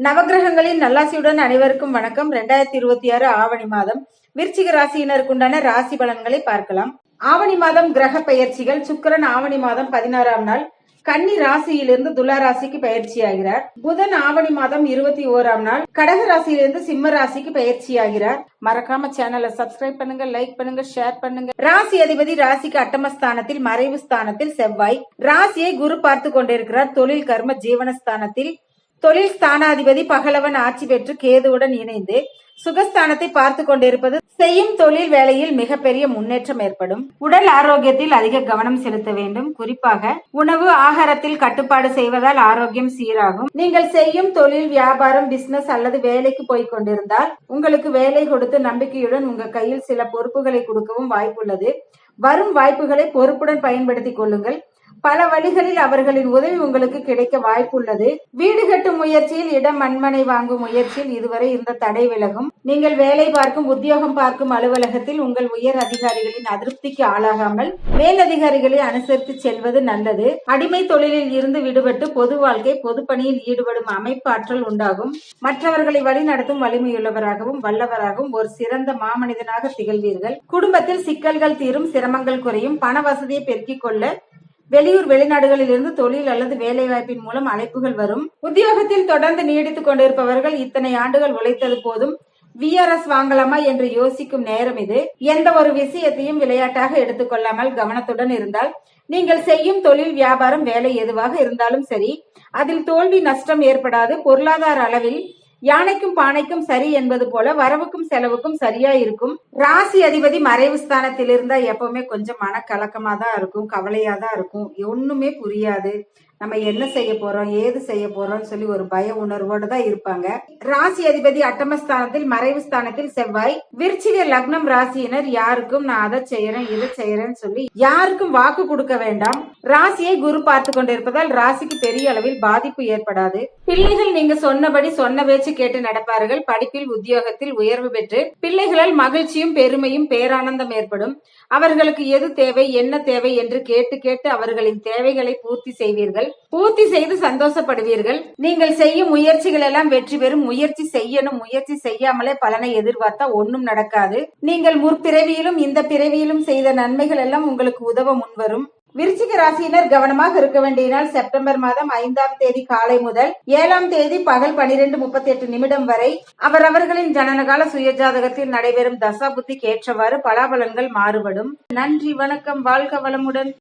நவகிரகங்களின் நல்லாசியுடன் அனைவருக்கும் வணக்கம். 2026 ஆவணி மாதம் விருச்சிக ராசியினருக்குண்டான ராசி பலன்களை பார்க்கலாம். ஆவணி மாதம் கிரக பெயர்ச்சிகள். சுக்கிரன் ஆவணி மாதம் 16ஆம் நாள் கன்னி ராசியிலிருந்து துலா ராசிக்கு பயிற்சியாகிறார். புதன் ஆவணி மாதம் 21ஆம் நாள் கடக ராசியிலிருந்து சிம்ம ராசிக்கு பயிற்சியாகிறார். மறக்காம சேனலை சப்ஸ்கிரைப் பண்ணுங்க, லைக் பண்ணுங்க, ஷேர் பண்ணுங்க. ராசி அதிபதி ராசிக்கு அட்டமஸ்தானத்தில் மறைவு ஸ்தானத்தில் செவ்வாய். ராசியை குரு பார்த்து கொண்டிருக்கிறார். தொழில் கர்ம ஜீவனஸ்தானத்தில் தொழில் ஸ்தானாதிபதி பகலவன் ஆட்சி பெற்று கேதுவுடன் இணைந்து சுகஸ்தானத்தை பார்த்து கொண்டிருப்பது செய்யும் தொழில் வேலையில் மிகப்பெரிய முன்னேற்றம் ஏற்படும். உடல் ஆரோக்கியத்தில் அதிக கவனம் செலுத்த வேண்டும். குறிப்பாக உணவு ஆகாரத்தில் கட்டுப்பாடு செய்வதால் ஆரோக்கியம் சீராகும். நீங்கள் செய்யும் தொழில், வியாபாரம், பிசினஸ் அல்லது வேலைக்கு போய் கொண்டிருந்தால் உங்களுக்கு வேலை கொடுத்து நம்பிக்கையுடன் உங்க கையில் சில பொறுப்புகளை கொடுக்கவும் வாய்ப்புள்ளது. வரும் வாய்ப்புகளை பொறுப்புடன் பயன்படுத்திக் கொள்ளுங்கள். பல வழிகளில் அவர்களின் உதவி உங்களுக்கு கிடைக்க வாய்ப்புள்ளது. வீடு கட்டும் முயற்சியில், இடம் மண்மனை வாங்கும் முயற்சியில் இதுவரை இருந்த தடை விலகும். நீங்கள் வேலை பார்க்கும், உத்தியோகம் பார்க்கும் அலுவலகத்தில் உங்கள் உயர் அதிகாரிகளின் அதிருப்திக்கு ஆளாகாமல் மேலதிகாரிகளை அனுசரித்து செல்வது நல்லது. அடிமை தொழிலில் இருந்து விடுபட்டு பொது வாழ்க்கை, பொது பணியில் ஈடுபடும் அமைப்பாற்றல் உண்டாகும். மற்றவர்களை வழிநடத்தும் வலிமையுள்ளவராகவும் வல்லவராகவும் ஒரு சிறந்த மாமனிதனாக திகழ்வீர்கள். குடும்பத்தில் சிக்கல்கள் தீரும், சிரமங்கள் குறையும். பண வசதியை பெருக்கிக் கொள்ள வெளியூர் வெளிநாடுகளில் இருந்து தொழில் அல்லது வேலை வாய்ப்பின் மூலம் அழைப்புகள் வரும். உத்தியோகத்தில் தொடர்ந்து நீடித்துக் கொண்டிருப்பவர்கள் இத்தனை ஆண்டுகள் உழைத்தது போதும், VRS வாங்கலாமா என்று யோசிக்கும் நேரம் இது. எந்த ஒரு விஷயத்தையும் விளையாட்டாக எடுத்துக்கொள்ளாமல் கவனத்துடன் இருந்தால் நீங்கள் செய்யும் தொழில், வியாபாரம், வேலை எதுவாக இருந்தாலும் சரி, அதில் தோல்வி நஷ்டம் ஏற்படாது. பொருளாதார அளவில் யானைக்கும் பானைக்கும் சரி என்பது போல வரவுக்கும் செலவுக்கும் சரியா இருக்கும். ராசி அதிபதி மறைவு ஸ்தானத்தில் இருந்தா எப்பவுமே கொஞ்சம் மனக்கலக்கமா தான் இருக்கும், கவலையா தான் இருக்கும். ஒண்ணுமே புரியாது. நம்ம என்ன செய்ய போறோம், ஏது செய்ய போறோம்னு சொல்லி ஒரு பய உணர்வோடு தான் இருப்பாங்க. ராசி அதிபதி அட்டமஸ்தானத்தில் மறைவு ஸ்தானத்தில் செவ்வாய். விருச்சிக லக்னம் ராசியினர் யாருக்கும் நான் அதை செய்யறேன், இதை செய்யறேன்னு சொல்லி யாருக்கும் வாக்கு கொடுக்க வேண்டாம். ராசியை குரு பார்த்து கொண்டிருப்பதால் ராசிக்கு பெரிய அளவில் பாதிப்பு ஏற்படாது. பிள்ளைகள் நீங்க சொன்னபடி சொன்ன பேச்சு கேட்டு நடப்பார்கள். படிப்பில், உத்தியோகத்தில் உயர்வு பெற்று பிள்ளைகளால் மகிழ்ச்சியும் பெருமையும் பேரானந்தம் ஏற்படும். அவர்களுக்கு எது தேவை, என்ன தேவை என்று கேட்டு கேட்டு அவர்களின் தேவைகளை பூர்த்தி செய்வீர்கள். பூர்த்தி செய்து சந்தோஷப்படுவீர்கள். நீங்கள் செய்யும் முயற்சிகள் எல்லாம் வெற்றி பெறும். முயற்சி செய்யணும். முயற்சி செய்யாமலே பலனை எதிர்பார்த்தா ஒன்னும் நடக்காது. நீங்கள் முற்பிறவியிலும் இந்த பிறவியிலும் செய்த நன்மைகள் எல்லாம் உங்களுக்கு உதவ முன்வரும். விருச்சிக ராசியினர் கவனமாக இருக்க வேண்டிய நாள் செப்டம்பர் மாதம் 5ஆம் தேதி காலை முதல் 7ஆம் தேதி பகல் 12:38 வரை அவரவர்களின் ஜனனகால சுயஜாதகத்தில் நடைபெறும் தசா புத்திக்கு ஏற்றவாறு பலாபலன்கள் மாறுபடும். நன்றி, வணக்கம், வாழ்க வளமுடன்.